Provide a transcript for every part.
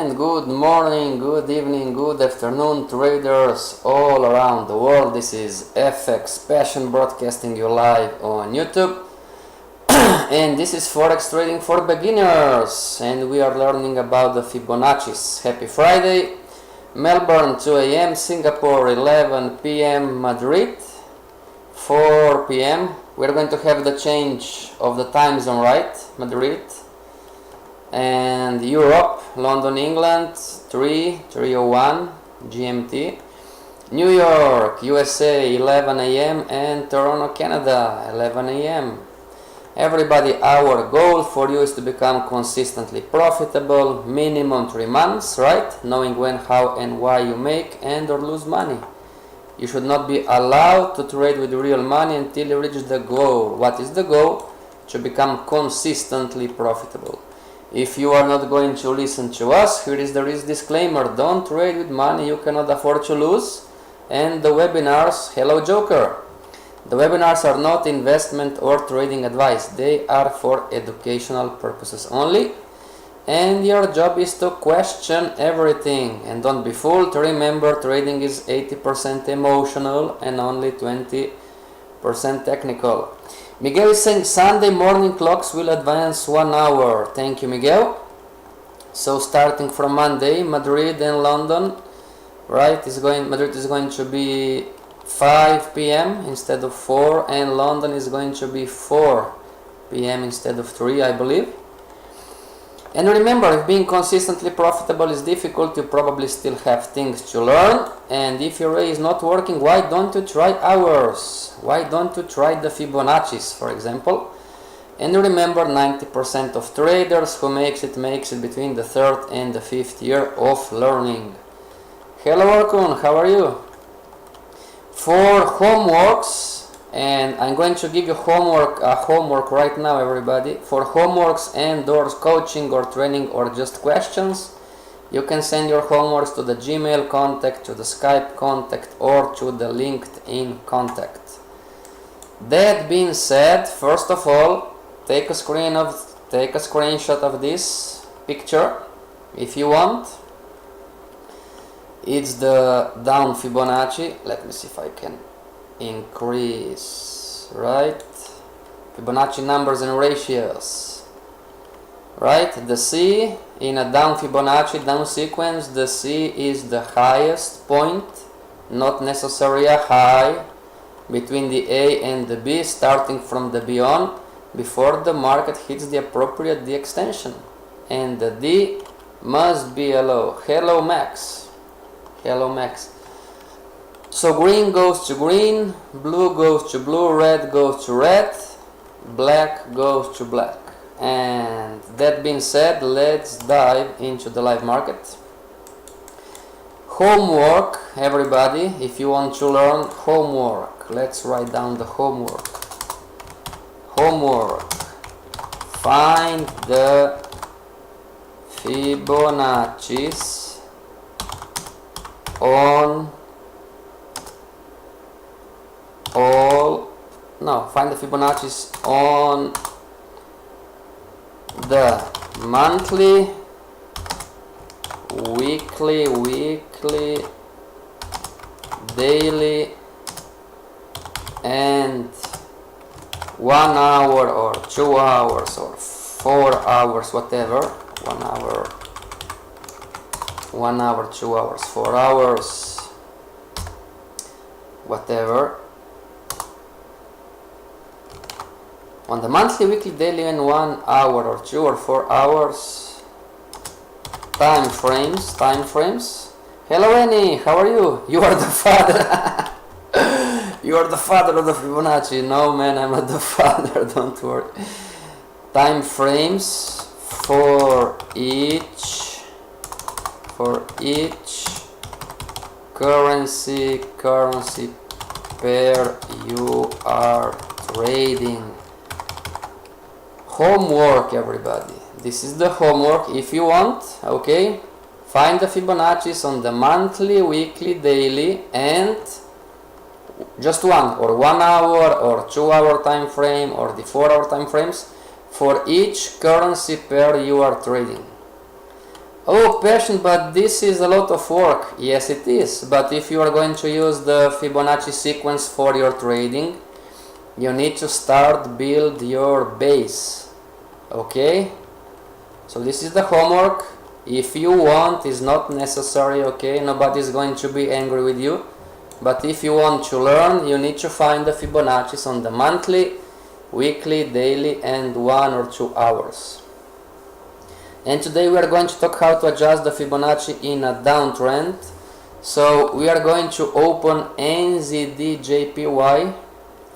And good morning, good evening, good afternoon, traders all around the world. This is FXPassion broadcasting you live on YouTube. And this is Forex trading for beginners. And we are learning about the Fibonacci's. Happy Friday. Melbourne 2 a.m., Singapore 11 p.m., Madrid 4 p.m. We're going to have the change of the time zone, right? Madrid and Europe, London, England 3:01 GMT, New York, USA 11 a.m. and Toronto, Canada 11 a.m. Everybody, our goal for you is to become consistently profitable, minimum 3 months, right? Knowing when, how and why you make and or lose money. You should not be allowed to trade with real money until you reach the goal. What is the goal? To become consistently profitable. If you are not going to listen to us, here is the risk disclaimer. Don't trade with money you cannot afford to lose. And the webinars, hello Joker. The webinars are not investment or trading advice. They are for educational purposes only. And your job is to question everything. And don't be fooled. Remember, trading is 80% emotional and only 20% technical. Miguel is saying Sunday morning clocks will advance 1 hour. Thank you, Miguel. So starting from Monday, Madrid and London, right? Madrid is going to be 5 p.m. instead of 4, and London is going to be 4 p.m. instead of 3, I believe. And remember, if being consistently profitable is difficult, you probably still have things to learn. And if your way is not working, why don't you try ours? Why don't you try the Fibonacci's, for example? And remember, 90% of traders who makes it between the 3rd and the 5th year of learning. Hello Arkun, how are you? For homeworks, and I'm going to give you homework right now, everybody. For homeworks and or coaching or training or just questions, you can send your homeworks to the Gmail contact, to the Skype contact, or to the LinkedIn contact. That being said, first of all, take a screenshot of this picture if you want. It's the down Fibonacci. Let me see if I can increase, right? Fibonacci numbers and ratios, right? The C in a down Fibonacci down sequence, the C is the highest point, not necessarily a high, between the A and the B, starting from the B on, before the market hits the appropriate D extension, and the D must be a low. Hello Max. Hello Max. So green goes to green, blue goes to blue, red goes to red, black goes to black. And that being said, let's dive into the live market. Homework, everybody, if you want to learn homework, let's write down the homework. Homework. Find the Fibonacci's on find the Fibonacci's on the monthly, weekly, daily, and 1 hour or 2 hours or 4 hours, whatever. 1 hour, 2 hours, 4 hours, whatever. On the monthly, weekly, daily, and 1 hour or 2 or 4 hours time frames. Hello Annie, how are you? You are the father. You are the father of the Fibonacci. No man, I'm not the father, don't worry. Time frames for each currency pair you are trading. Homework, everybody. This is the homework. If you want, okay, find the Fibonacci's on the monthly, weekly, daily, and just 1 hour or 2 hour time frame or the 4 hour time frames for each currency pair you are trading. Oh, Passion, but this is a lot of work. Yes, it is. But if you are going to use the Fibonacci sequence for your trading, you need to start build your base. Okay? So this is the homework. If you want, it's not necessary, okay? Nobody is going to be angry with you. But if you want to learn, you need to find the Fibonacci's on the monthly, weekly, daily, and 1 or 2 hours. And today we are going to talk how to adjust the Fibonacci in a downtrend. So we are going to open NZDJPY.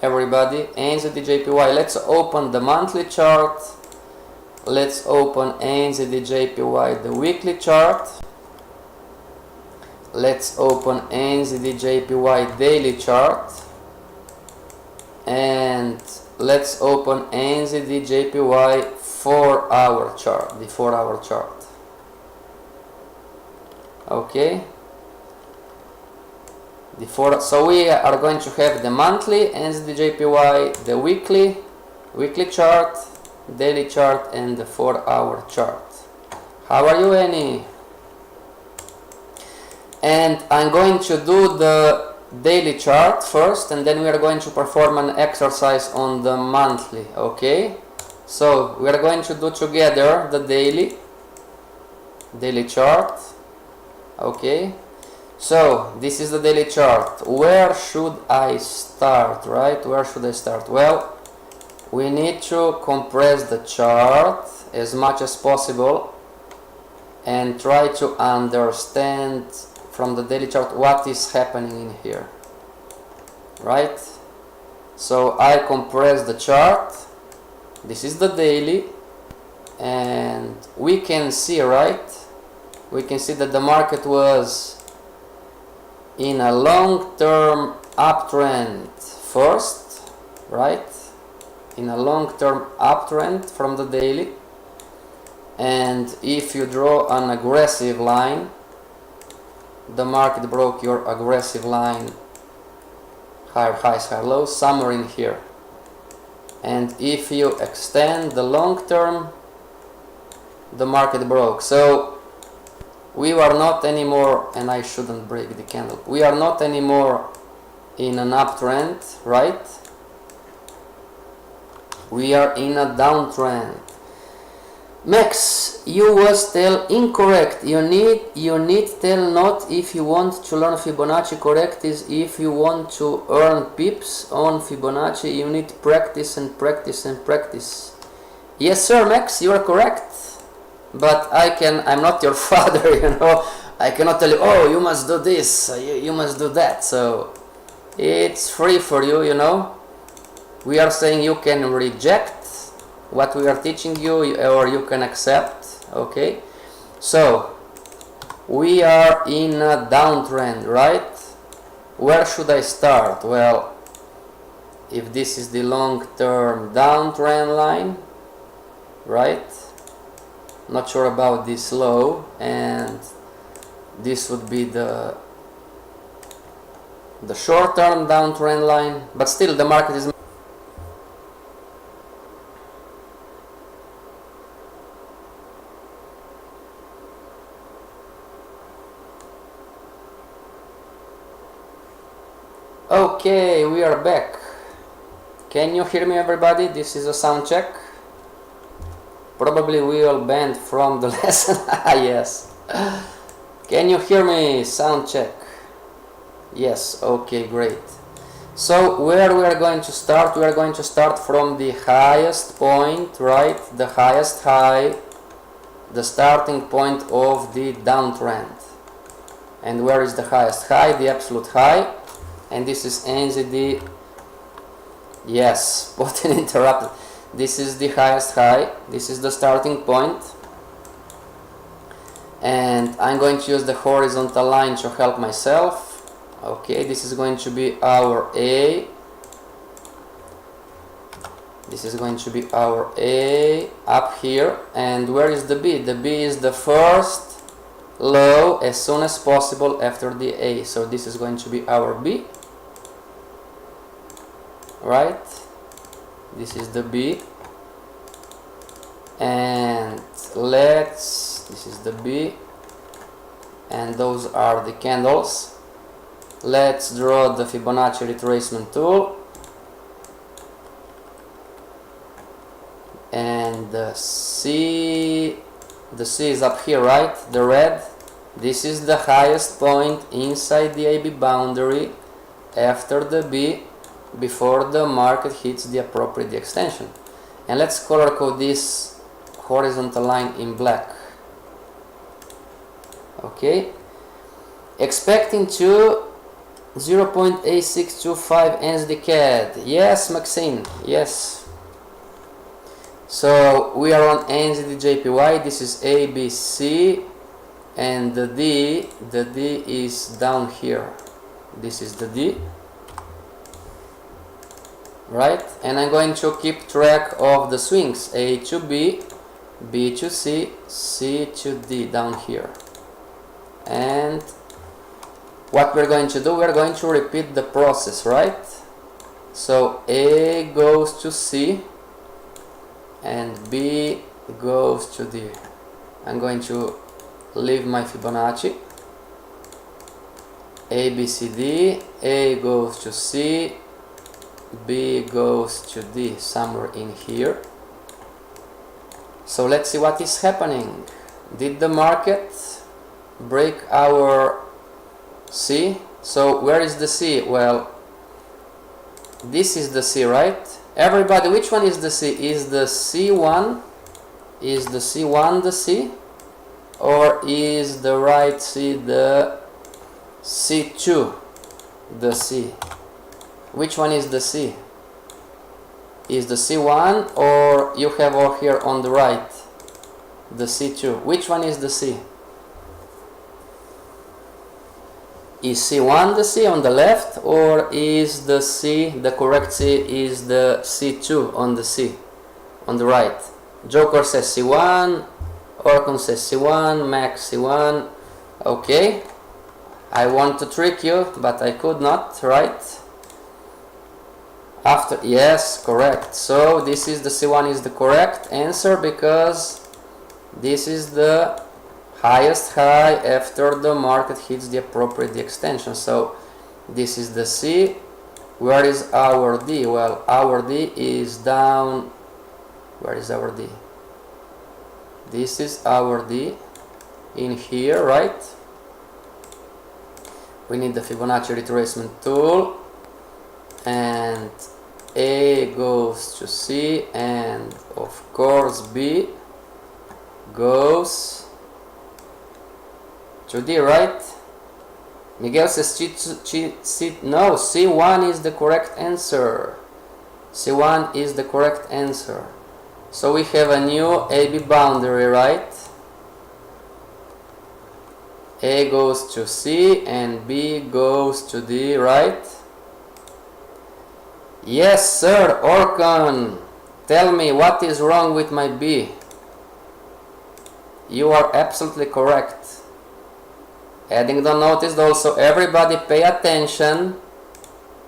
Everybody, NZDJPY. Let's open the monthly chart. Let's open NZDJPY, the weekly chart. Let's open NZDJPY daily chart. And let's open NZDJPY 4-hour chart, the 4-hour chart. Okay. So we are going to have the monthly NZDJPY, the weekly chart, daily chart, and the 4-hour chart. How are you, Annie? And I'm going to do the daily chart first, and then we are going to perform an exercise on the monthly. Okay, so we are going to do together the daily chart. Okay, so this is the daily chart. Where should I start? Right, where should I start? Well, we need to compress the chart as much as possible and try to understand from the daily chart what is happening in here. Right? So I compress the chart. This is the daily, and we can see, right? We can see that the market was in a long-term uptrend first, right? In a long-term uptrend from the daily, and if you draw an aggressive line, the market broke your aggressive line, higher highs, higher lows, somewhere in here. And if you extend the long term, the market broke. So we are not anymore, and I shouldn't break the candle, we are not anymore in an uptrend, right? We are in a downtrend. Max, you was tell incorrect. You need tell not if you want to learn Fibonacci. Correct is if you want to earn pips on Fibonacci, you need practice and practice and practice. Yes, sir, Max, you are correct. But I'm not your father, you know. I cannot tell you, oh, you must do this, you must do that. So it's free for you, you know. We are saying you can reject what we are teaching you, or you can accept. Okay, so we are in a downtrend, right? Where should I start? Well, if this is the long-term downtrend line, right? Not sure about this low, and this would be the short-term downtrend line, but still the market is okay. We are back. Can you hear me, everybody? This is a sound check. Probably we will bend from the lesson. Yes. Can you hear me? Sound check. Yes. Okay, great. So where we are going to start? We are going to start from the highest point, right? The highest high, the starting point of the downtrend. And where is the highest high? The absolute high. And this is NZD. Yes, button interrupted. This is the highest high. This is the starting point. And I'm going to use the horizontal line to help myself. Okay, this is going to be our A. This is going to be our A up here. And where is the B? The B is the first low as soon as possible after the A. So this is going to be our B. Right? This is the B. And let's This is the B, and those are the candles. Let's draw the Fibonacci retracement tool, and the C is up here, right? The red. This is the highest point inside the AB boundary after the B, before the market hits the appropriate extension. And let's color code this horizontal line in black. Okay, expecting to 0.8625 ends the CAD. Yes, Maxine, yes. So we are on NZD-JPY. This is ABC, and the D is down here. This is the D, right? And I'm going to keep track of the swings: A to B, B to C, C to D down here. And what we're going to do, we're going to repeat the process, right? So A goes to C and B goes to D. I'm going to leave my Fibonacci. A, B, C, D. A goes to C, B goes to D, somewhere in here. So let's see what is happening. Did the market break our C? So where is the C? Well, this is the C, right? Everybody, which one is the C? Is the C1? Is the C1 the C? Or is the right C the C2 the C? Which one is the C? Is the C1, or you have over here on the right the C2? Which one is the C? Is C1 the C on the left, or is the C, the correct C, is the C2 on the C, on the right? Joker says C1, Orcon says C1, Max C1. Okay, I want to trick you, but I could not, right? After, yes, correct. So this is the C1 is the correct answer, because this is the highest high after the market hits the appropriate extension. So this is the C. Where is our D? Well, our D is down. Where is our D? This is our D in here, right? We need the Fibonacci retracement tool, and A goes to C, and of course B goes to D, right? Miguel says no, C1 is the correct answer. C1 is the correct answer. So we have a new AB boundary, right? A goes to C and B goes to D, right? Yes, sir, Orcon. Tell me what is wrong with my B. You are absolutely correct. Addington noticed also. Everybody pay attention.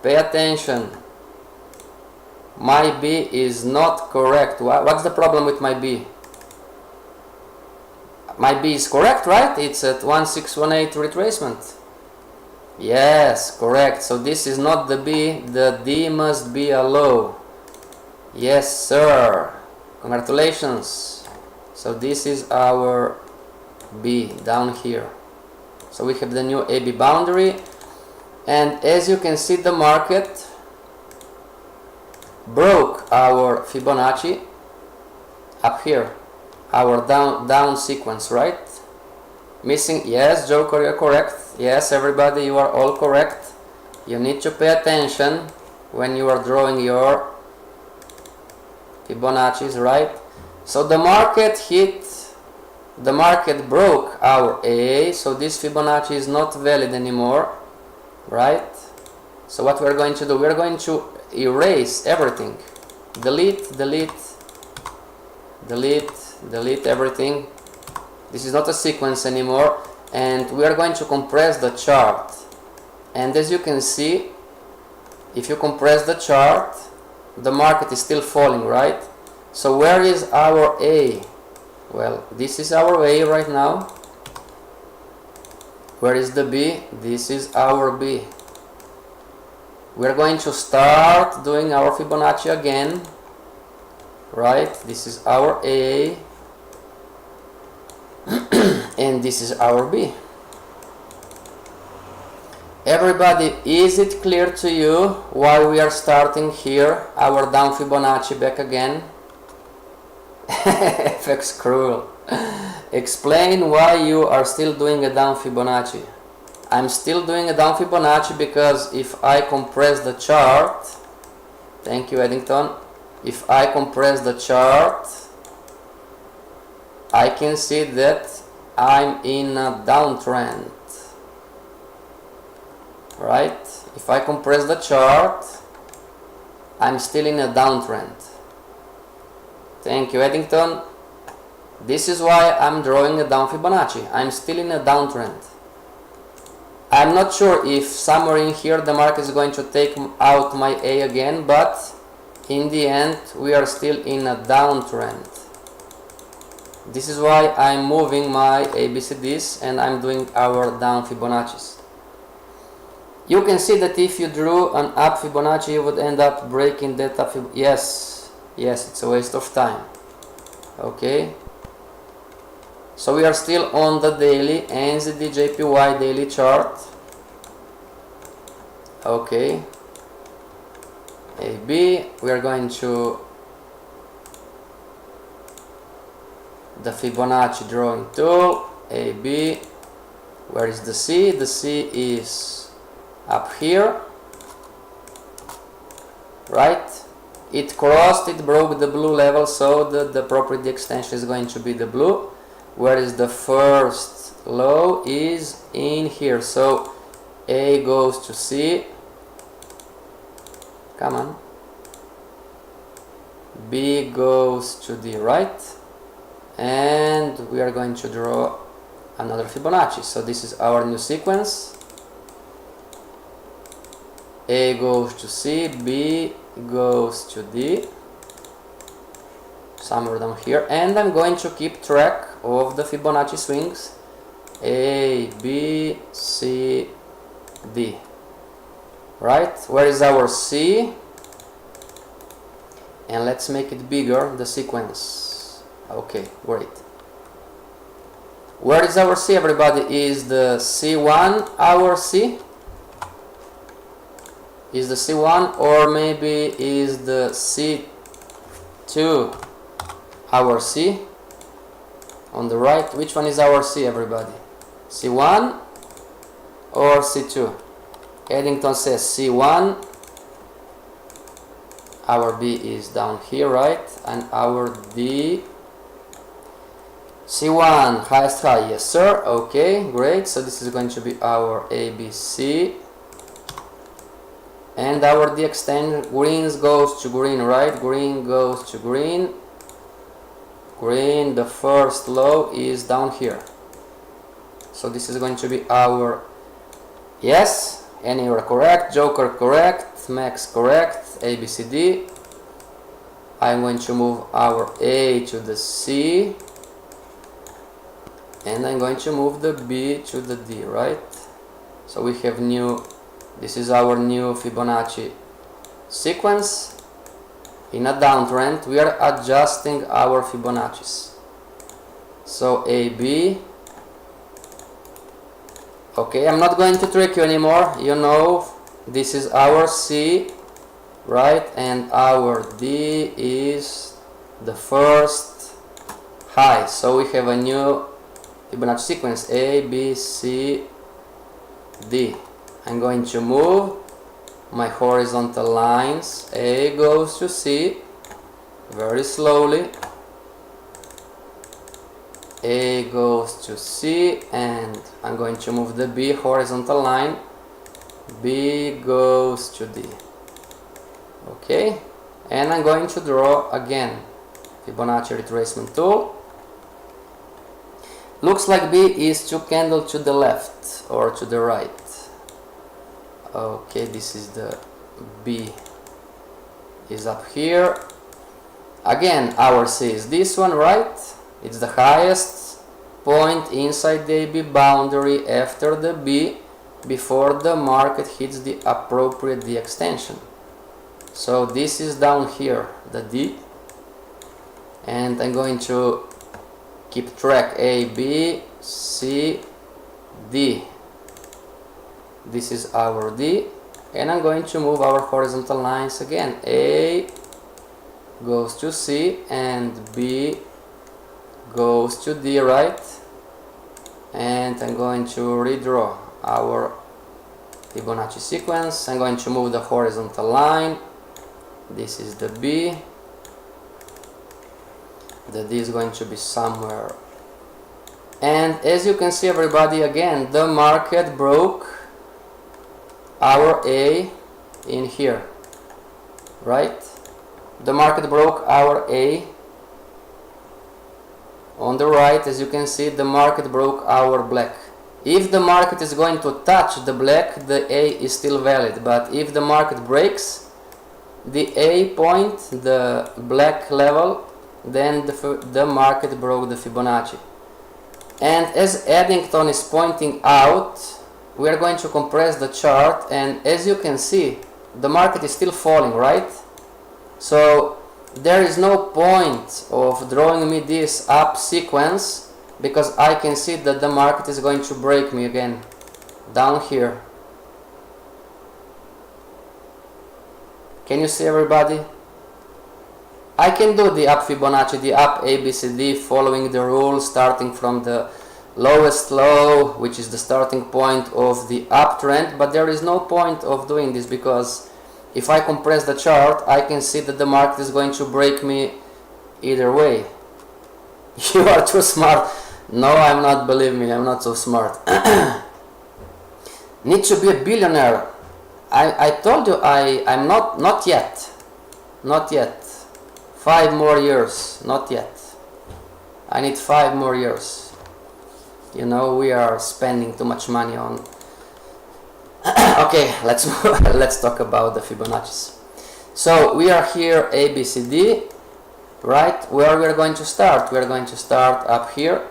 Pay attention. My B is not correct. What's the problem with my B? My B is correct, right? It's at 1618 retracement. Yes, correct. So this is not the B. The D must be a low. Yes, sir. Congratulations. So this is our B down here. So we have the new AB boundary, and as you can see, the market broke our Fibonacci up here, our down sequence, right? Missing, yes, Joker, you're correct. Yes, everybody, you are all correct. You need to pay attention when you are drawing your Fibonacci's, right? So the market broke our A, so this Fibonacci is not valid anymore, right? So what we're going to do, we're going to erase everything. Delete, delete, delete, delete everything. This is not a sequence anymore, and we are going to compress the chart. And as you can see, if you compress the chart, the market is still falling, right? So where is our A? Well, this is our A right now. Where is the B? This is our B. We're going to start doing our Fibonacci again, right? This is our A and this is our B. Everybody, is it clear to you why we are starting here our down Fibonacci back again? FX Cruel. Explain why you are still doing a down Fibonacci. I'm still doing a down Fibonacci because if I compress the chart, thank you Eddington, if I compress the chart, I can see that I'm in a downtrend, right? If I compress the chart, I'm still in a downtrend. Thank you Eddington. This is why I'm drawing a down Fibonacci. I'm still in a downtrend. I'm not sure if somewhere in here the market is going to take out my A again, but in the end we are still in a downtrend. This is why I'm moving my ABCDs and I'm doing our down Fibonaccis. You can see that if you drew an up Fibonacci, you would end up breaking that up Fibonacci. Yes, it's a waste of time. Okay. So we are still on the daily NZD-JPY daily chart. Okay. AB, we are going to the Fibonacci drawing tool. AB, where is the C? The C is up here, right? It crossed, it broke the blue level, so the property extension is going to be the blue. Whereas the first low is in here, so A goes to C, come on, B goes to D, right? And we are going to draw another Fibonacci. So this is our new sequence. A goes to C, B goes to D, somewhere down here, and I'm going to keep track of the Fibonacci swings. A, B, C, D, right? Where is our C? And let's make it bigger, the sequence. Okay, great. Where is our C, everybody? Is the C1 our C? Is the C1, or maybe is the C2 our C? On the right, which one is our C, everybody? C1 or C2? Eddington says C1. Our B is down here, right? And our D, C1, highest high, yes sir. Okay, great. So this is going to be our ABC. And our D extend, greens goes to green, right? Green goes to green. Green, the first low is down here. So this is going to be our, yes, and you are correct, Joker correct, Max correct, ABCD. I'm going to move our A to the C. And I'm going to move the B to the D, right? So we have new, this is our new Fibonacci sequence. In a downtrend, we are adjusting our Fibonaccis. So AB. Okay, I'm not going to trick you anymore. You know, this is our C, right? And our D is the first high. So we have a new Fibonacci sequence, A, B, C, D. I'm going to move my horizontal lines. A goes to C, very slowly. A goes to C, and I'm going to move the B horizontal line. B goes to D. Okay, and I'm going to draw again Fibonacci retracement tool. Looks like B is 2 candles to the left or to the right. Okay, this is the B is up here. Again, our C is this one, right? It's the highest point inside the AB boundary after the B before the market hits the appropriate D extension. So this is down here, the D, and I'm going to keep track A, B, C, D. This is our D, and I'm going to move our horizontal lines again. A goes to C and B goes to D, right? And I'm going to redraw our Fibonacci sequence. I'm going to move the horizontal line. This is the B. The D is going to be somewhere. And as you can see, everybody, again, the market broke our A in here, right? The market broke our A on the right. As you can see, the market broke our black. If the market is going to touch the black, the A is still valid, but if the market breaks the A point, the black level, then the market broke the Fibonacci. And as Eddington is pointing out, we are going to compress the chart, and as you can see, the market is still falling, right? So there is no point of drawing me this up sequence, because I can see that the market is going to break me again down here. Can you see, everybody? I can do the up Fibonacci, the up ABCD, following the rules, starting from the lowest low, which is the starting point of the uptrend, but there is no point of doing this, because if I compress the chart, I can see that the market is going to break me either way. You are too smart. No, I'm not, believe me, I'm not so smart. Need to be a billionaire. I told you I'm not yet. Not yet. 5 more years, not yet. I need 5 more years. You know, we are spending too much money on. Okay, let's talk about the Fibonacci's. So we are here ABCD, right? Where we are going to start? We are going to start up here.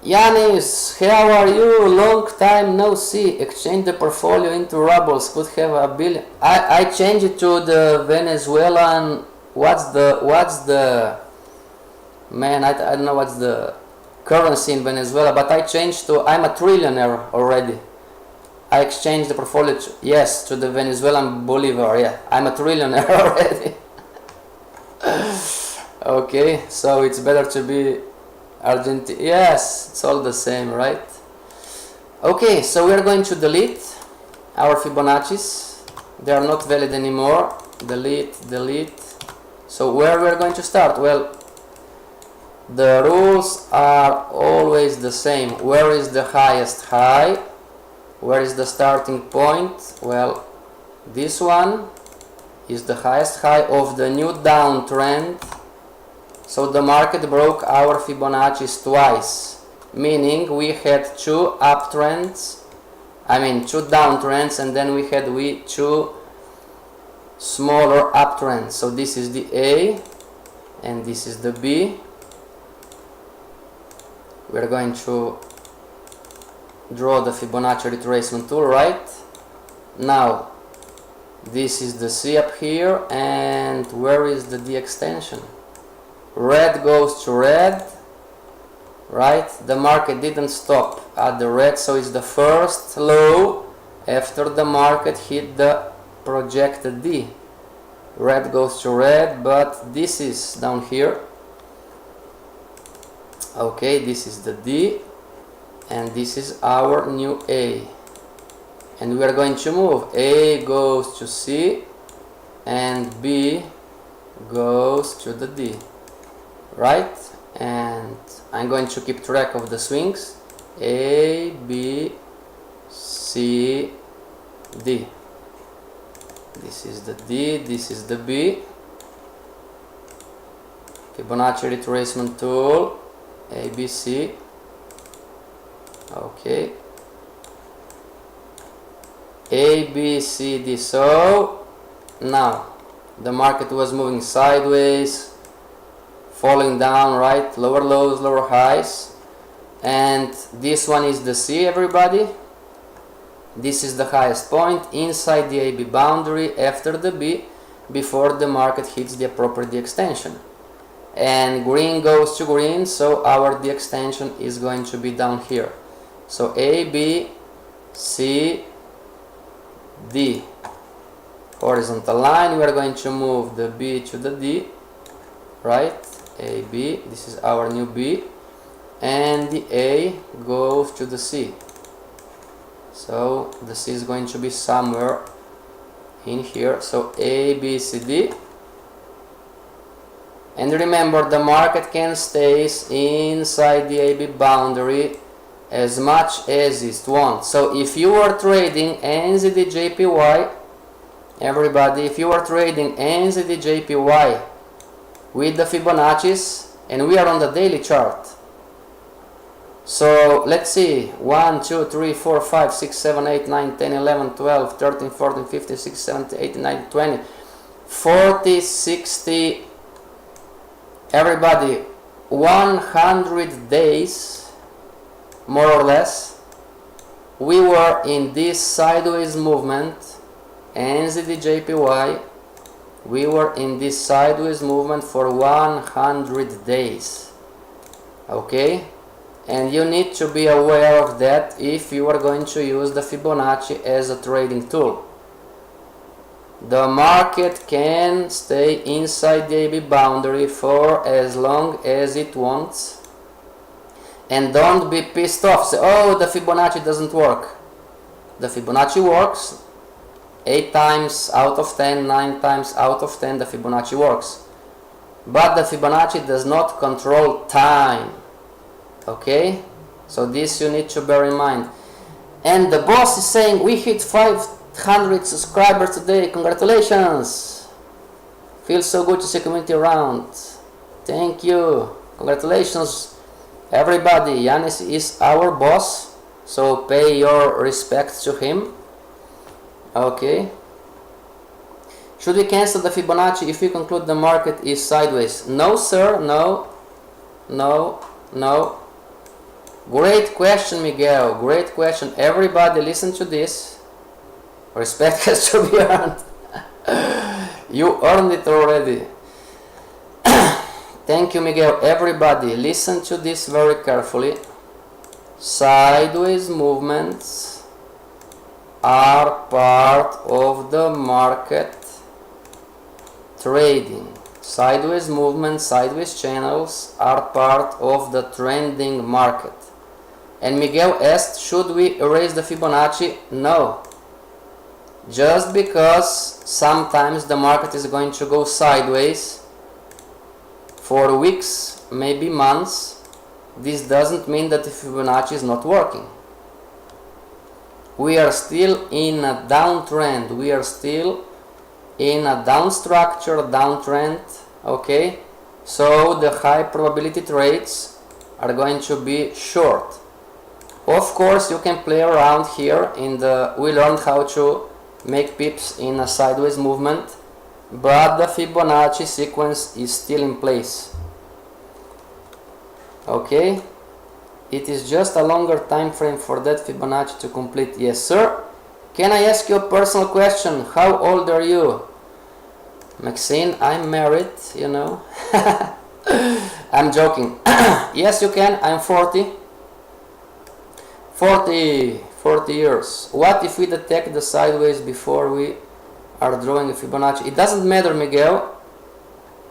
Yanis, how are you? Long time no see. Exchange the portfolio into rubles. Could have a billion. I changed it to the Venezuelan. What's the man? I don't know what's the currency in Venezuela, but I changed to, I'm a trillionaire already. I exchanged the portfolio to, yes, to the Venezuelan bolivar. Yeah, I'm a trillionaire already. Okay, so it's better to be Argentina. Yes, it's all the same, right? Okay, so we are going to delete our Fibonacci's. They are not valid anymore. Delete, delete. So where we are going to start? Well, the rules are always the same. Where is the highest high? Where is the starting point? Well, this one is the highest high of the new downtrend. So the market broke our Fibonacci's twice, meaning we had 2 uptrends, 2 downtrends, and then we had 2 smaller uptrends. So this is the A and this is the B. We are going to draw the Fibonacci retracement tool, right? Now this is the C up here, and where is the D extension? Red goes to red, right? The market didn't stop at the red, so it's the first low after the market hit the projected D. Red goes to red, but this is down here. Okay, this is the D, and this is our new A. And we are going to move. A goes to C, and B goes to the D. Right? And I'm going to keep track of the swings. A, B, C, D. This is the D, this is the B. Fibonacci retracement tool, A, B, C. Okay. A, B, C, D. So now the market was moving sideways falling down, right? Lower lows, lower highs. And this one is the C, everybody. This is the highest point inside the AB boundary after the B, before the market hits the appropriate D extension. And green goes to green, so our D extension is going to be down here. So A, B, C, D. Horizontal line, we are going to move the B to the D, right? A, B, this is our new B. And the A goes to the C. So the C is going to be somewhere in here. So A, B, C, D. And remember, the market can stay inside the AB boundary as much as it wants. So if you are trading NZD-JPY, everybody, if you are trading NZD-JPY with the Fibonacci's, and we are on the daily chart. So let's see, 1, 2, 3, 4, 5, 6, 7, 8, 9, 10, 11, 12, 13, 14, 15, 16, 17, 18, 19, 20, 40, 60, everybody, 100 days, more or less, we were in this sideways movement, NZD-JPY, we were in this sideways movement for 100 days, okay? And you need to be aware of that if you are going to use the Fibonacci as a trading tool. The market can stay inside the AB boundary for as long as it wants. And don't be pissed off. Say, oh, the Fibonacci doesn't work. The Fibonacci works. 8 times out of 10, 9 times out of 10, the Fibonacci works. But the Fibonacci does not control time. Okay? So this you need to bear in mind. And the boss is saying, we hit 500 subscribers today. Congratulations. Feels so good to see community around. Thank you. Congratulations, everybody. Yanis is our boss, so pay your respects to him. Okay. Should we cancel the Fibonacci if we conclude the market is sideways? No, sir. No. No. No. Great question, Miguel. Great question. Everybody listen to this. Respect has to be earned. You earned it already. Thank you, Miguel. Everybody listen to this very carefully. Sideways movements are part of the market trading. Sideways movements, sideways channels are part of the trending market. And Miguel asked, should we erase the Fibonacci? No. Just because sometimes the market is going to go sideways for weeks, maybe months, this doesn't mean that the Fibonacci is not working. We are still in a downtrend. We are still in a down structure, downtrend. Okay, so the high probability trades are going to be short. Of course, you can play around here in the, we learned how to make pips in a sideways movement, but the Fibonacci sequence is still in place. Okay, it is just a longer time frame for that Fibonacci to complete. Yes, sir. Can I ask you a personal question? How old are you? Maxine, I'm married, you know. I'm joking. Yes, you can. I'm 40 years. What if we detect the sideways before we are drawing a Fibonacci? It doesn't matter, Miguel.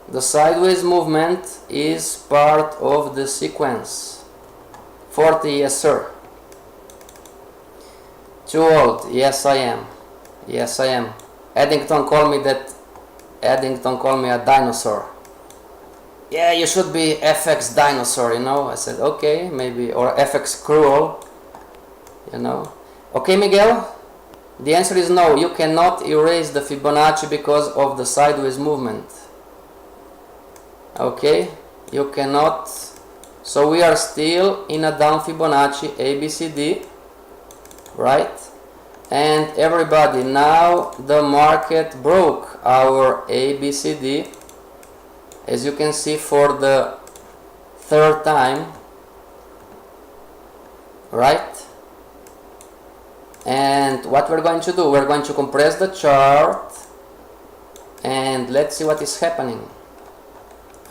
The sideways movement is part of the sequence. 40, yes, sir. Too old. Yes, I am. Yes, I am. Eddington called me that. Eddington called me a dinosaur. Yeah, you should be FX dinosaur, you know. I said, okay, maybe, or FX cruel, you know. Okay, Miguel? The answer is no. You cannot erase the Fibonacci because of the sideways movement. Okay, you cannot. So we are still in a down Fibonacci, ABCD, right? And everybody, now the market broke our ABCD as you can see, for the third time, right? And what we're going to do, we're going to compress the chart and let's see what is happening.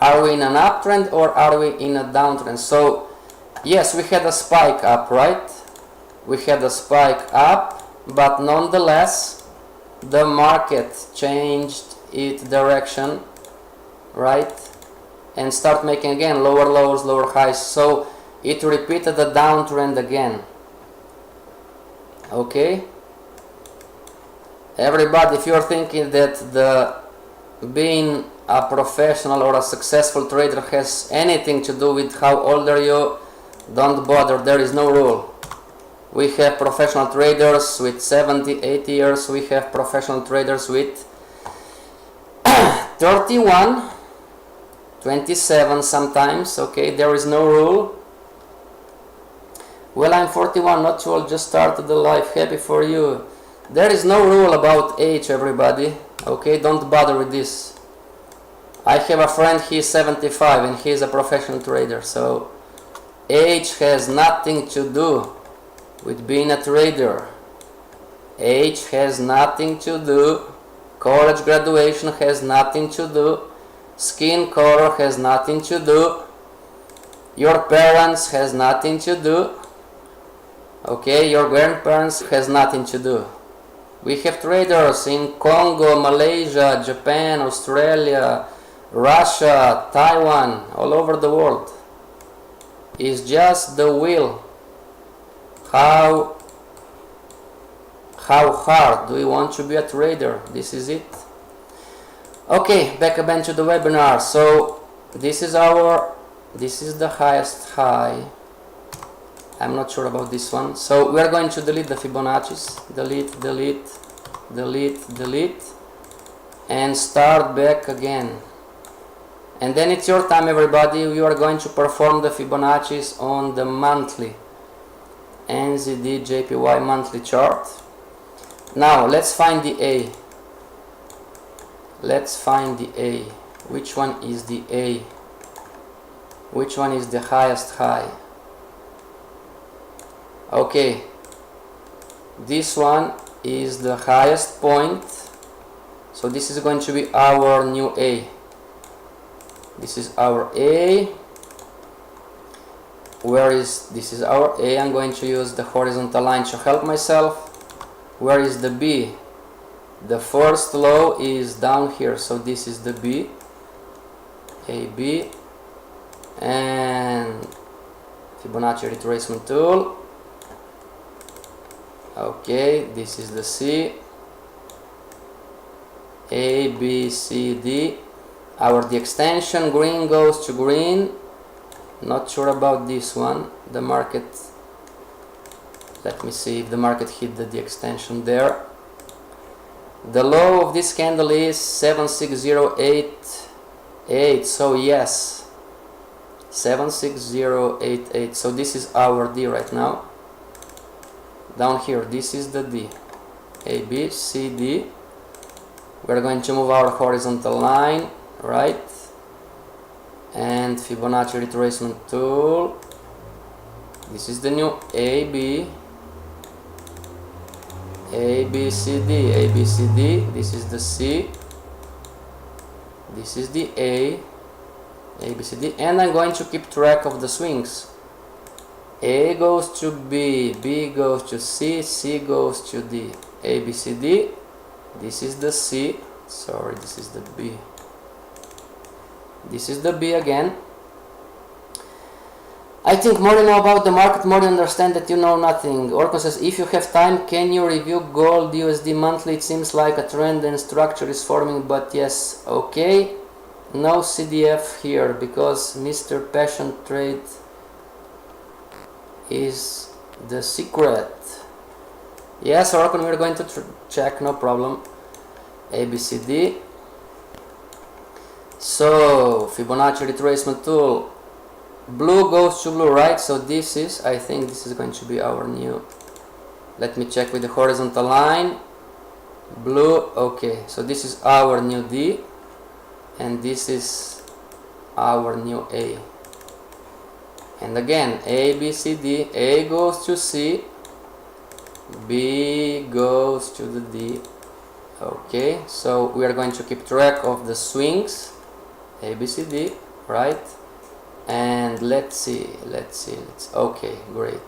Are we in an uptrend or are we in a downtrend? So yes, we had a spike up, right? We had a spike up, but nonetheless the market changed its direction, right? And start making again lower lows, lower highs. So it repeated the downtrend again. Okay, everybody, if you're thinking that being a professional or a successful trader has anything to do with how old are you, don't bother. There is no rule. We have professional traders with 70, 80 years. We have professional traders with 31, 27 sometimes. Okay, there is no rule. Well, I'm 41, not too old, just started the life, happy for you. There is no rule about age, everybody. Okay, don't bother with this. I have a friend, he's 75 and he's a professional trader, so age has nothing to do with being a trader. Age has nothing to do, college graduation has nothing to do, skin color has nothing to do, your parents has nothing to do, okay, your grandparents has nothing to do. We have traders in Congo, Malaysia, Japan, Australia, Russia, Taiwan, all over the world. It's just the will. How hard do you want to be a trader? This is it. Okay, back again to the webinar. So this is the highest high. I'm not sure about this one. So we are going to delete the Fibonacci's. Delete, delete, delete, delete, and start back again. And then it's your time, everybody. You are going to perform the Fibonacci's on the monthly NZD JPY monthly chart. Now let's find the A. Let's find the A. Which one is the A? Which one is the highest high? Okay, this one is the highest point, so this is going to be our new A. This is our A. This is our A. I'm going to use the horizontal line to help myself. Where is the B? The first low is down here, so this is the B. AB, and Fibonacci retracement tool. Okay, this is the C. A, B, C, D. The extension, green goes to green. Not sure about this one. The market, let me see if the market hit the extension there. The low of this candle is 76088. So yes, 76088. So this is our D right now. Down here, this is the D. A, B, C, D. We're going to move our horizontal line, right? And Fibonacci retracement tool. This is the new A, B, A, B, C, D, A, B, C, D. This is the C. This is the A, B, C, D. And I'm going to keep track of the swings. A goes to B, B goes to C, C goes to D. A, B, C, D. This is the C. Sorry, this is the B. This is the B again. I think more you know about the market, more you understand that you know nothing. Orko says, if you have time, can you review gold USD monthly? It seems like a trend and structure is forming, but yes, okay. No CDF here because Mr. Passion Trade is the secret. Yes, Orko, we're going to check, no problem. ABCD. So Fibonacci retracement tool, blue goes to blue, right? So this is, I think this is going to be our new, let me check with the horizontal line. Blue, okay, so this is our new D, and this is our new A. And again, A, B, C, D, A goes to C, B goes to the D. Okay, so we are going to keep track of the swings, A, B, C, D, right? And let's see, okay, great.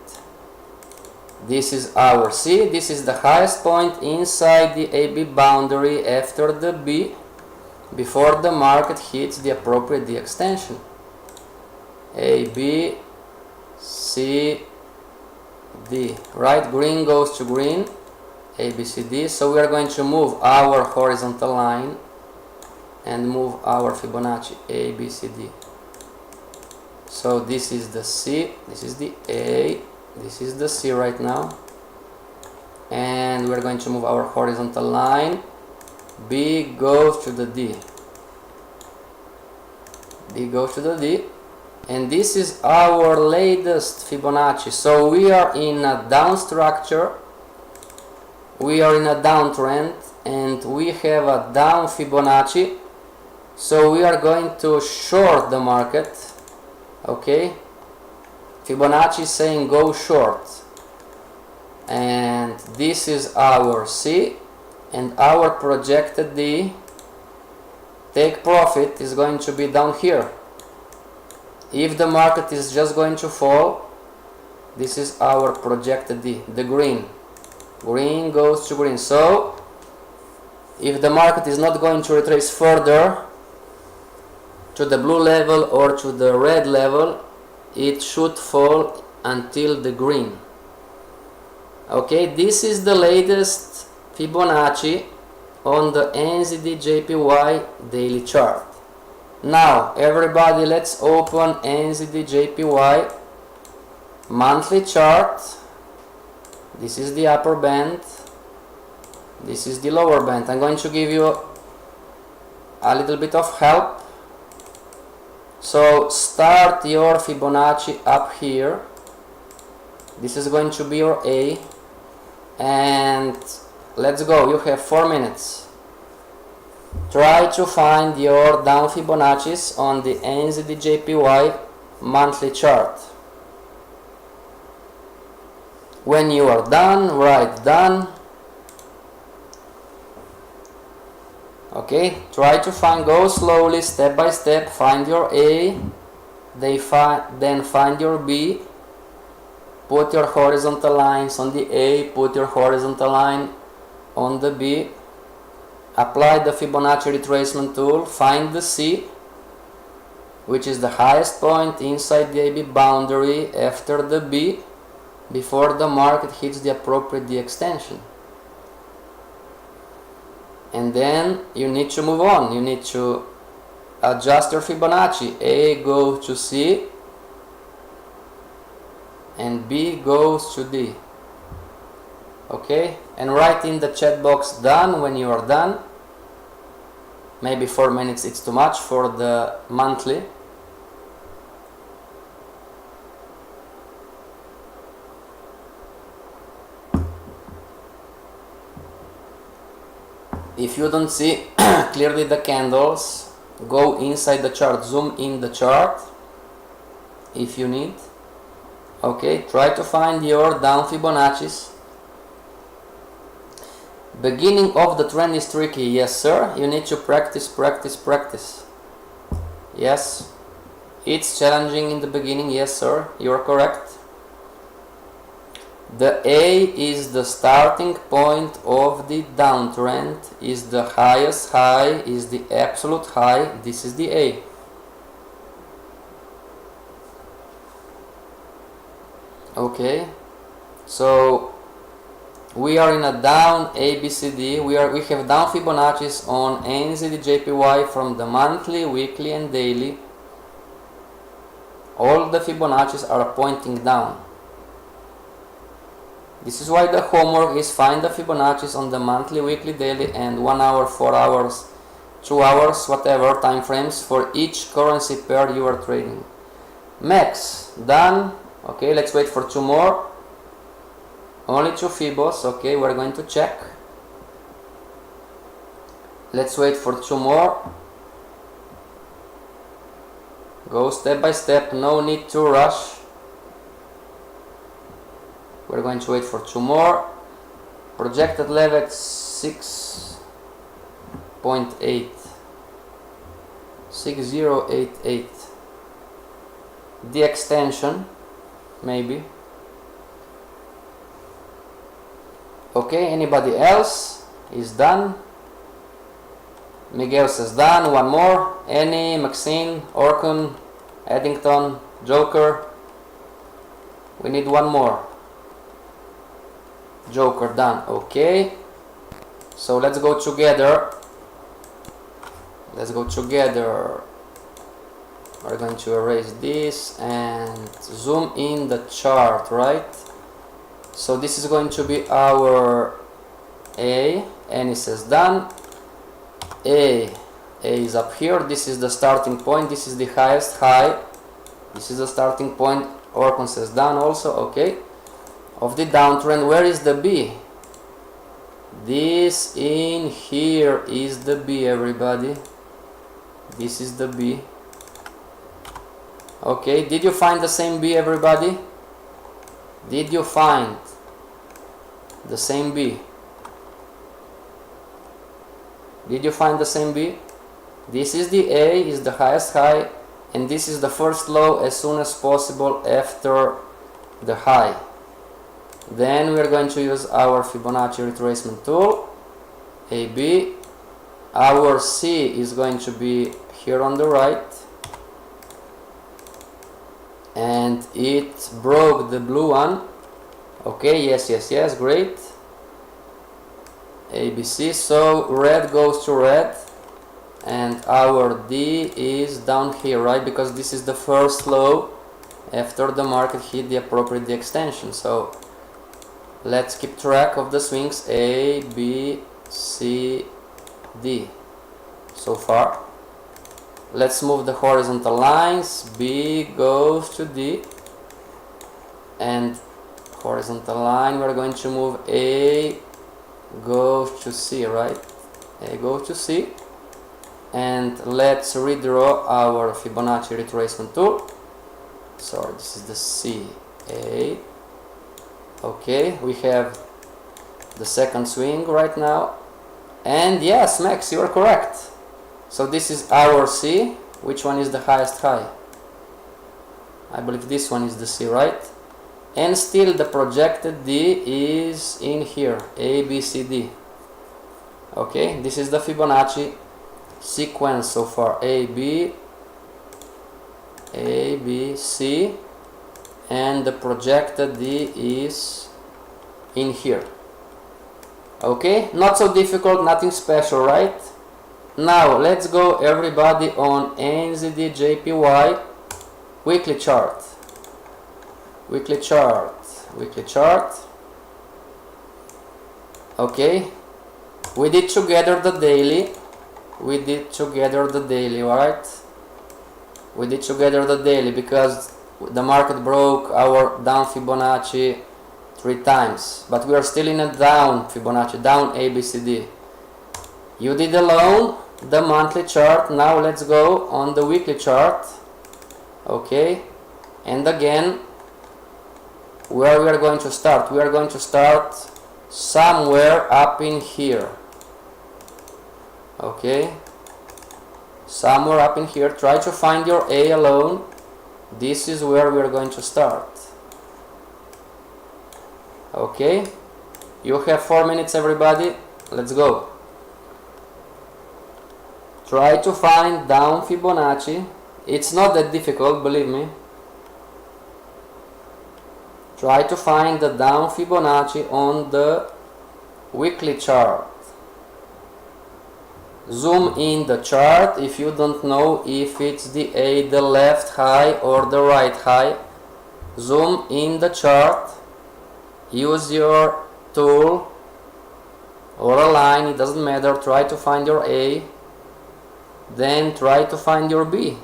This is our C, this is the highest point inside the AB boundary after the B, before the market hits the appropriate D extension. A, B, C, D, right? Green goes to green, A, B, C, D. So we are going to move our horizontal line and move our Fibonacci, A, B, C, D. So this is the C, this is the A, this is the C right now. And we're going to move our horizontal line. B goes to the D. B goes to the D. And this is our latest Fibonacci. So we are in a down structure. We are in a downtrend. And we have a down Fibonacci. So we are going to short the market. Okay. Fibonacci is saying go short. And this is our C. And our projected D, take profit, is going to be down here. If the market is just going to fall, this is our projected D, the green. Green goes to green. So, if the market is not going to retrace further to the blue level or to the red level, it should fall until the green. Okay, this is the latest Fibonacci on the NZD-JPY daily chart. Now, everybody, let's open NZD-JPY monthly chart. This is the upper band. This is the lower band. I'm going to give you a little bit of help. So, start your Fibonacci up here. This is going to be your A. And let's go. You have 4 minutes. Try to find your down Fibonacci's on the NZD-JPY monthly chart. When you are done, write done. Okay, try to find, go slowly, step by step, find your A, then find your B, put your horizontal lines on the A, put your horizontal line on the B, apply the Fibonacci retracement tool, find the C, which is the highest point inside the AB boundary after the B, before the market hits the appropriate D extension. And then you need to move on. You need to adjust your Fibonacci. A goes to C and B goes to D. Okay? And write in the chat box done when you are done. Maybe 4 minutes it's too much for the monthly. If you don't see clearly the candles, go inside the chart, zoom in the chart if you need. Okay, try to find your down Fibonacci's. Beginning of the trend is tricky, yes sir. You need to practice. Yes, it's challenging in the beginning, yes sir, you're correct. The A is the starting point of the downtrend, is the highest high, is the absolute high. This is the A. Okay, so we are in a down ABCD. We have down Fibonacci's on NZD-JPY from the monthly, weekly and daily. All the Fibonacci's are pointing down. This is why the homework is find the Fibonacci's on the monthly, weekly, daily and 1 hour, 4 hours, 2 hours, whatever time frames for each currency pair you are trading. Max, done. Okay, let's wait for 2 more. Only 2 Fibos. Okay, we're going to check. Let's wait for 2 more. Go step by step, no need to rush. We're going to wait for 2 more. Projected level at 6.8. 6088. The extension, maybe. Okay, anybody else is done? Miguel says done. One more. Annie, Maxine, Orkun, Eddington, Joker. We need one more. Joker done. Okay. So let's go together. Let's go together. We're going to erase this and zoom in the chart, right? So this is going to be our A. Annie says done. A is up here. This is the starting point. This is the highest high. This is the starting point. Orkun says done also. Okay. Of the downtrend, where is the B? This in here is the B, everybody. This is the B. Okay, did you find the same B, everybody? Did you find the same B? Did you find the same B? This is the A, is the highest high, and this is the first low as soon as possible after the high. Then we are going to use our Fibonacci retracement tool, AB. Our C is going to be here on the right, and it broke the blue one. Okay, yes, great. ABC, so red goes to red, and our D is down here, right? Because this is the first low after the market hit the appropriate D extension. So let's keep track of the swings. A, B, C, D so far. Let's move the horizontal lines. B goes to D, and horizontal line, we're going to move A goes to C, right? A goes to C. And let's redraw our Fibonacci retracement tool. Sorry, this is the C, A. Okay, we have the second swing right now. And yes, Max, you are correct. So this is our C. Which one is the highest high? I believe this one is the C, right? And still the projected D is in here, A, B, C, D. Okay, this is the Fibonacci sequence so far. A, B, C, and the projected D is in here. Okay, not so difficult, nothing special, right? Now let's go, everybody, on NZD/JPY weekly chart. Weekly chart. Okay, we did together the daily. Right? We did together the daily because the market broke our down Fibonacci 3 times, but we are still in a down Fibonacci, down ABCD. You did alone the monthly chart. Now let's go on the weekly chart. Okay, and again, where we are going to start? We are going to start somewhere up in here. Okay, somewhere up in here. Try to find your A alone. This is where we are going to start. Okay, you have 4 minutes, everybody. Let's go. Try to find down Fibonacci. It's not that difficult, believe me. Try to find the down Fibonacci on the weekly chart. Zoom in the chart if you don't know if it's the A, the left high or the right high. Zoom in the chart. Use your tool or a line, it doesn't matter. Try to find your A. Then try to find your B.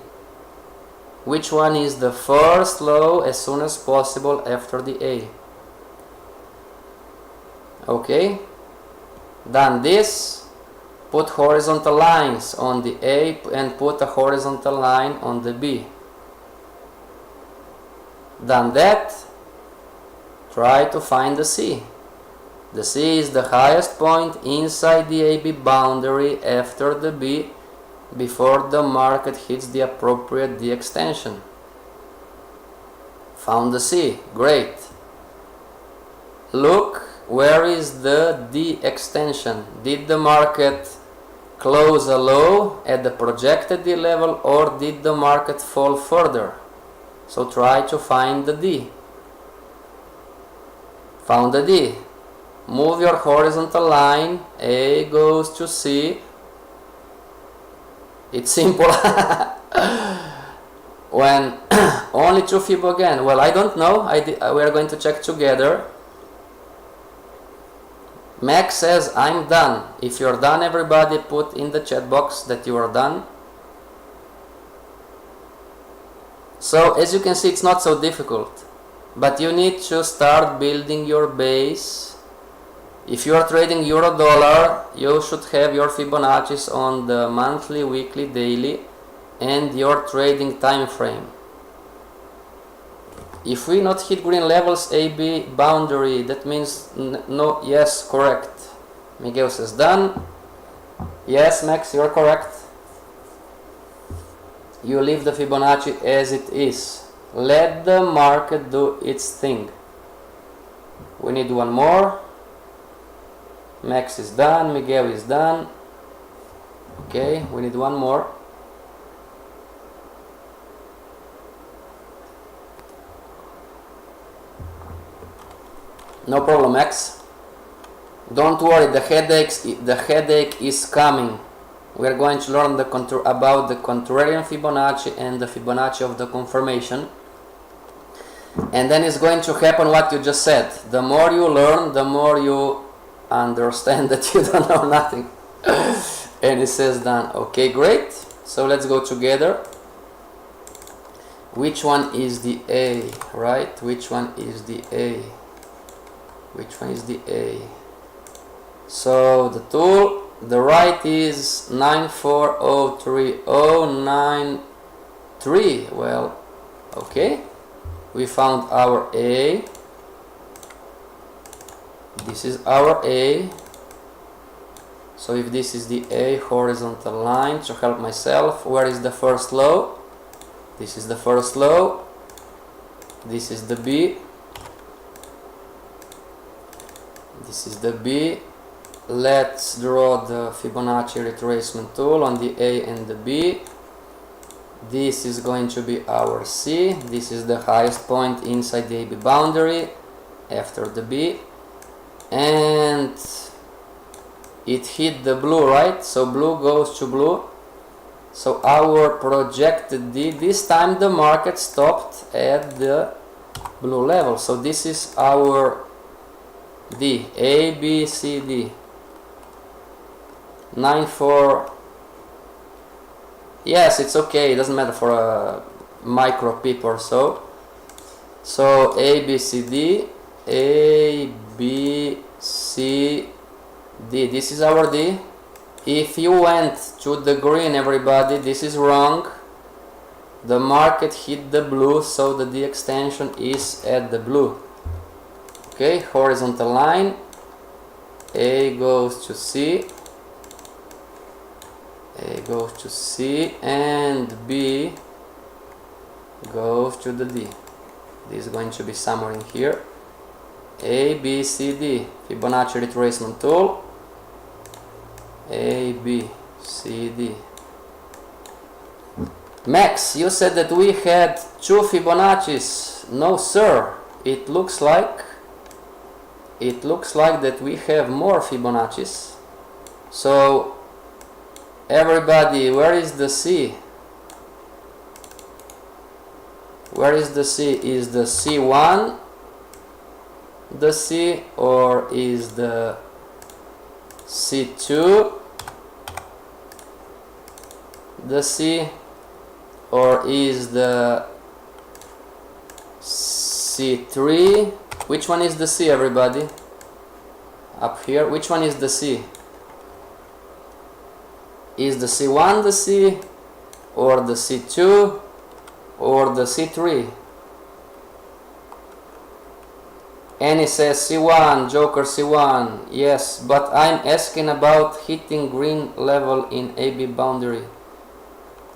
Which one is the first low as soon as possible after the A? Okay, done this. Put horizontal lines on the A and put a horizontal line on the B. Done that, try to find the C. The C is the highest point inside the AB boundary after the B before the market hits the appropriate D extension. Found the C, great. Look, where is the D extension? Did the market close a low at the projected D level, or did the market fall further? So try to find the D. Found the D. Move your horizontal line, A goes to C. It's simple. When only 2 Fib again. Well, I don't know. We are going to check together. Max says, I'm done. If you're done, everybody put in the chat box that you are done. So, as you can see, it's not so difficult. But you need to start building your base. If you are trading euro dollar, you should have your Fibonacci's on the monthly, weekly, daily, and your trading time frame. If we not hit green levels, AB boundary, that means no. Yes, correct. Miguel says done. Yes, Max, you're correct. You leave the Fibonacci as it is. Let the market do its thing. We need one more. Max is done, Miguel is done. Okay, we need one more. No problem, Max. Don't worry, the headache is coming. We are going to learn about the contrarian Fibonacci and the Fibonacci of the confirmation. And then it's going to happen what you just said. The more you learn, the more you understand that you don't know nothing. And it says done. Okay, great. So let's go together. Which one is the A, right? Which one is the A? Which one is the A? So the tool, the right is 9403093. Well, okay. We found our A. This is our A. So if this is the A horizontal line, to help myself, where is the first low? This is the first low. This is the B. This is the B. Let's draw the Fibonacci retracement tool on the A and the B. This is going to be our C. This is the highest point inside the AB boundary after the B. And it hit the blue, right? So blue goes to blue. So our projected D, this time the market stopped at the blue level. So this is our D, A, B, C, D. 9-4. Yes, it's okay. It doesn't matter for a micro pip or so. So A, B, C, D. A, B, C, D. This is our D. If you went to the green, everybody, this is wrong. The market hit the blue, so the D extension is at the blue. Okay, horizontal line. A goes to C. A goes to C, and B goes to the D. This is going to be somewhere in here. A, B, C, D. Fibonacci retracement tool. A, B, C, D. Max, you said that we had 2 Fibonacci's. No, sir. It looks like that we have more Fibonacci's. So everybody, where is the C? Where is the C? Is the C1 the C, or is the C2 the C, or is the C3? Which one is the C, everybody? Up here, which one is the C? Is the C1 the C, or the C2, or the C3? Annie says C1, Joker C1. Yes, but I'm asking about hitting green level in AB boundary.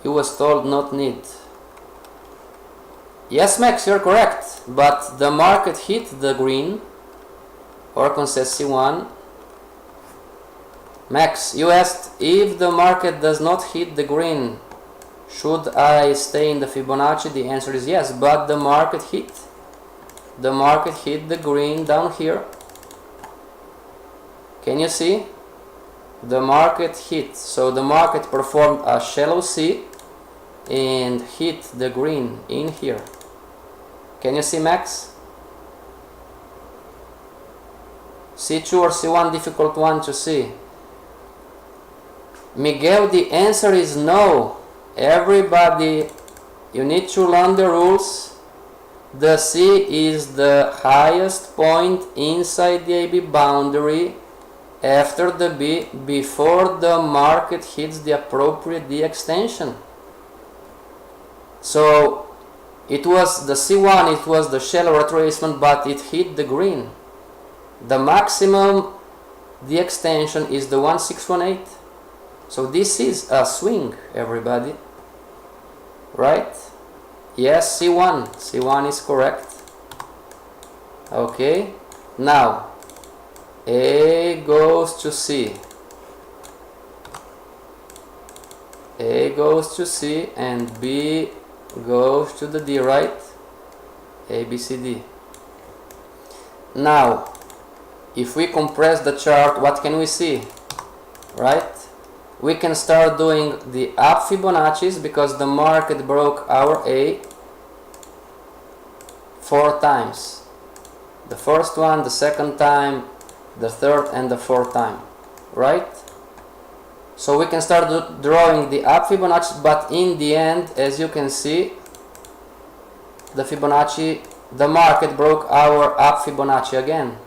You was told not need. Yes, Max, you're correct. But the market hit the green. Orkon says C1. Max, you asked if the market does not hit the green, should I stay in the Fibonacci? The answer is yes, but the market hit. The market hit the green down here. Can you see? The market hit. So the market performed a shallow C and hit the green in here. Can you see, Max? C2 or C1, difficult one to see. Miguel, the answer is no. Everybody, you need to learn the rules. The C is the highest point inside the AB boundary after the B before the market hits the appropriate D extension. So it was the C1, it was the shallow retracement, but it hit the green. The maximum D extension is the 1618. So this is a swing, everybody. Right? Yes, C1. C1 is correct. Okay. Now, A goes to C. A goes to C and B goes to the D, right? A, B, C, D. Now, if we compress the chart, what can we see? Right? We can start doing the up Fibonacci's because the market broke our A 4 times. The first one, the second time, the third and the fourth time. Right? So we can start drawing the up Fibonacci, but in the end, as you can see, the Fibonacci, the market broke our up Fibonacci again.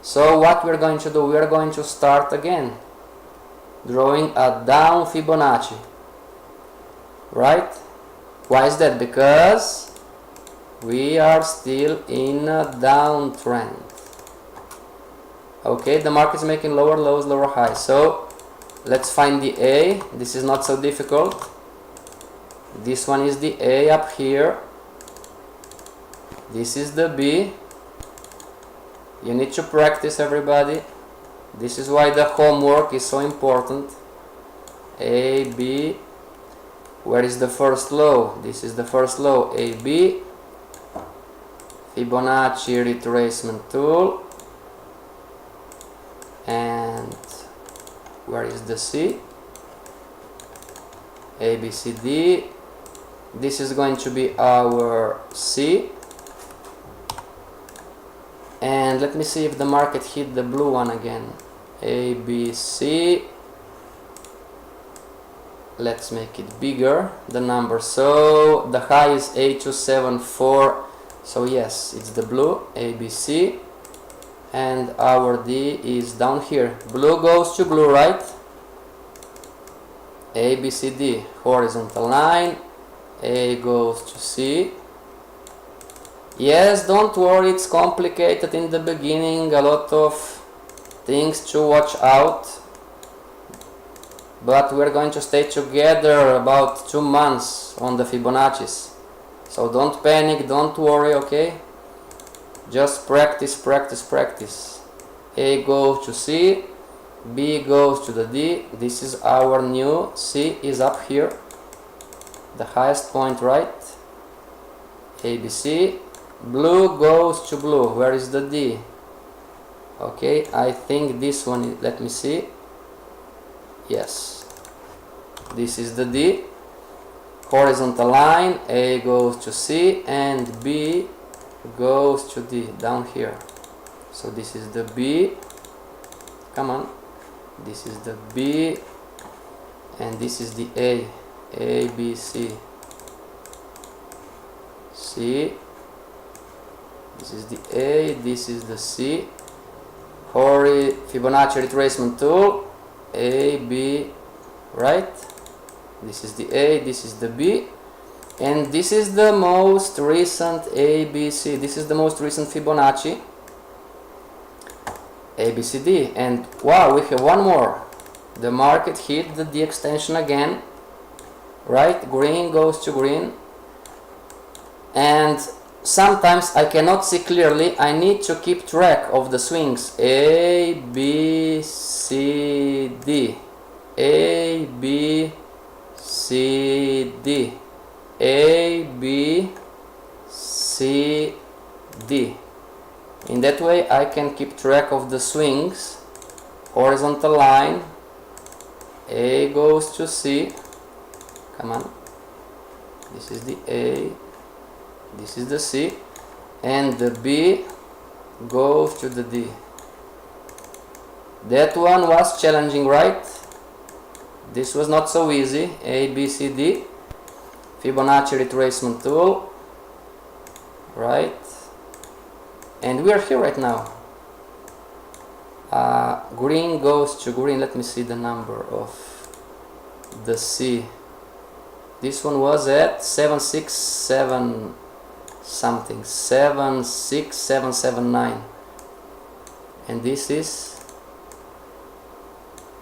So what we're going to do, we're going to start again drawing a down Fibonacci. Right? Why is that? Because we are still in a downtrend. Okay, the market is making lower lows, lower highs. So let's find the A. This is not so difficult. This one is the A up here. This is the B. You need to practice, everybody. This is why the homework is so important. A, B. Where is the first low? This is the first low. A, B. Fibonacci retracement tool. And where is the C? A, B, C, D. This is going to be our C. And let me see if the market hit the blue one again. A, B, C. Let's make it bigger, the number. So the high is 8274. So yes, it's the blue, A, B, C. And our D is down here. Blue goes to blue, right? A, B, C, D. Horizontal line. A goes to C. Yes, don't worry, it's complicated in the beginning, a lot of things to watch out, but we're going to stay together about 2 months on the Fibonacci's, so don't panic, don't worry, okay? Just practice, practice, practice. A goes to C, B goes to the D. This is our new C is up here, the highest point, right? A, B, C. Blue goes to blue. Where is the D? Okay, I think this one, let me see. Yes, this is the D. Horizontal line. A goes to C and B goes to D down here. So this is the B. Come on. This is the B and this is the A. A, B, C. C. This is the A, this is the C. Fibonacci retracement tool. A, B, right? This is the A, this is the B. And this is the most recent A, B, C. This is the most recent Fibonacci. ABCD, and wow, we have one more. The market hit the D extension again, right? Green goes to green, and sometimes I cannot see clearly. I need to keep track of the swings. A, B, C, D. A, B, C, D. A, B, C, D. In that way I can keep track of the swings. Horizontal line. A goes to C. Come on. This is the A. This is the C. And the B goes to the D. That one was challenging, right? This was not so easy. A, B, C, D. Fibonacci retracement tool. Right? And we are here right now. Green goes to green. Let me see the number of the C. This one was at 767 something, 76779, and this is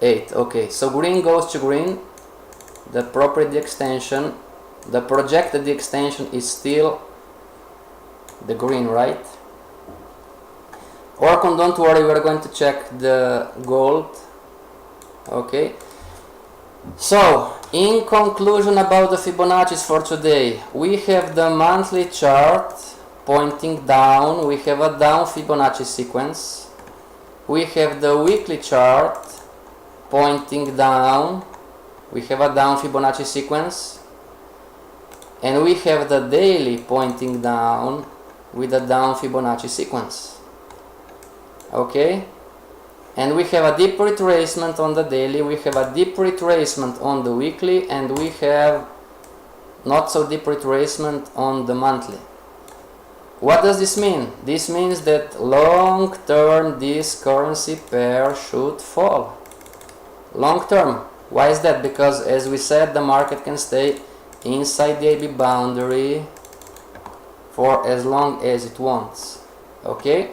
8. Okay, so green goes to green. The property extension, the projected extension is still the green, right? Orkun, don't worry, we're going to check the gold. Okay, so in conclusion about the Fibonacci's for today, we have the monthly chart pointing down. We have a down Fibonacci sequence. We have the weekly chart pointing down. We have a down Fibonacci sequence. And we have the daily pointing down with a down Fibonacci sequence. Okay, and we have a deep retracement on the daily, we have a deep retracement on the weekly, and we have not so deep retracement on the monthly. What does this mean? This means that long term this currency pair should fall. Long term. Why is that? Because as we said, the market can stay inside the AB boundary for as long as it wants. Okay?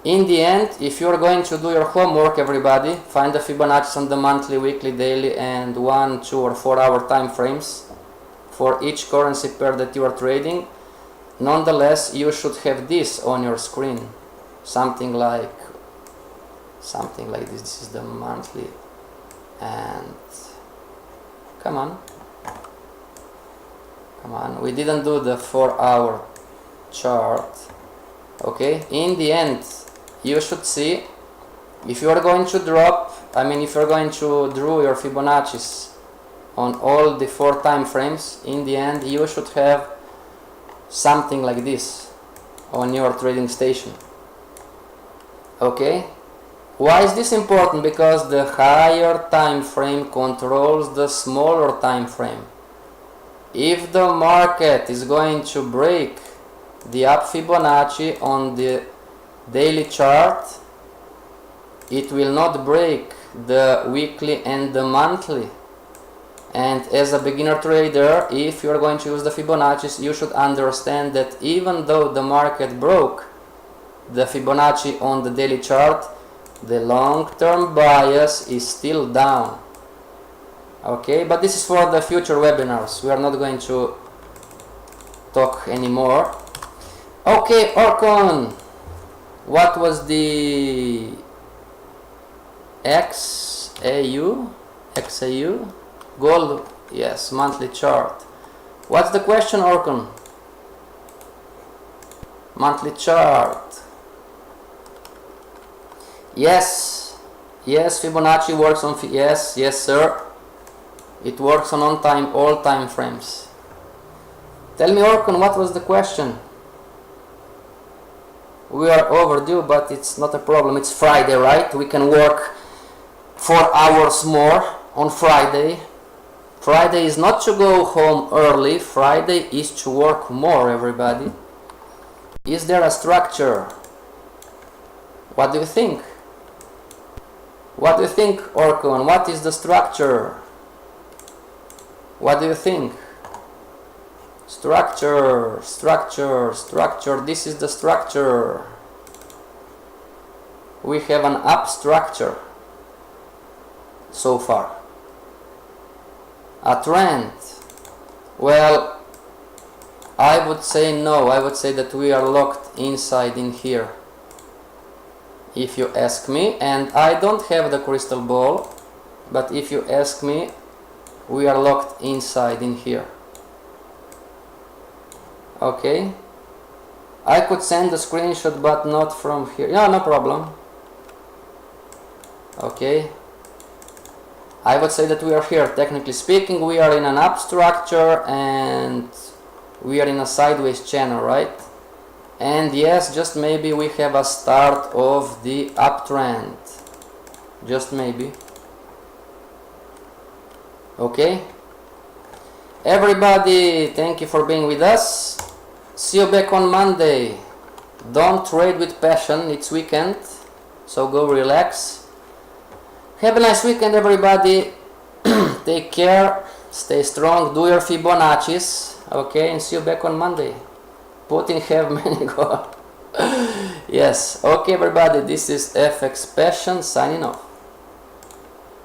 In the end, if you're going to do your homework, everybody, find the Fibonacci on the monthly, weekly, daily, and 1, 2, or 4 hour time frames for each currency pair that you are trading. Nonetheless, you should have this on your screen. Something like this. This is the monthly, and come on. We didn't do the 4 hour chart. Okay, in the end, you should see, if you are going to if you're going to draw your Fibonacci's on all the 4 time frames, in the end you should have something like this on your trading station. Okay, why is this important? Because the higher time frame controls the smaller time frame. If the market is going to break the up Fibonacci on the daily chart, it will not break the weekly and the monthly. And as a beginner trader, if you are going to use the Fibonacci's, you should understand that even though the market broke the Fibonacci on the daily chart, the long-term bias is still down. Okay, but this is for the future webinars. We are not going to talk anymore. Okay, Orkun, what was the XAU? Gold, yes, monthly chart. What's the question, Orkun? Monthly chart. Yes, Fibonacci works on, yes, sir. It works on all time frames. Tell me, Orkun, what was the question? We are overdue, but it's not a problem. It's Friday, right? We can work 4 hours more on Friday. Friday is not to go home early. Friday is to work more, everybody. Is there a structure? What do you think? What do you think, Orkun? What is the structure? What do you think? Structure. This is the structure. we have an up structure so far. A trend, well, I would say no. I would say that we are locked inside in here, if you ask me, and I don't have the crystal ball, but if you ask me, we are locked inside in here. Okay, I could send a screenshot but not from here. Yeah, no problem. Okay, I would say that we are here. Technically speaking, we are in an up structure and we are in a sideways channel, right? And yes, just maybe we have a start of the uptrend. Just maybe. Okay, everybody, thank you for being with us. See you back on Monday. Don't trade with passion, it's weekend, so go relax. Have a nice weekend, everybody. Take care, stay strong, do your Fibonacci's, okay, and see you back on Monday. Putin have many goals. Yes, okay everybody, this is FXPassion signing off.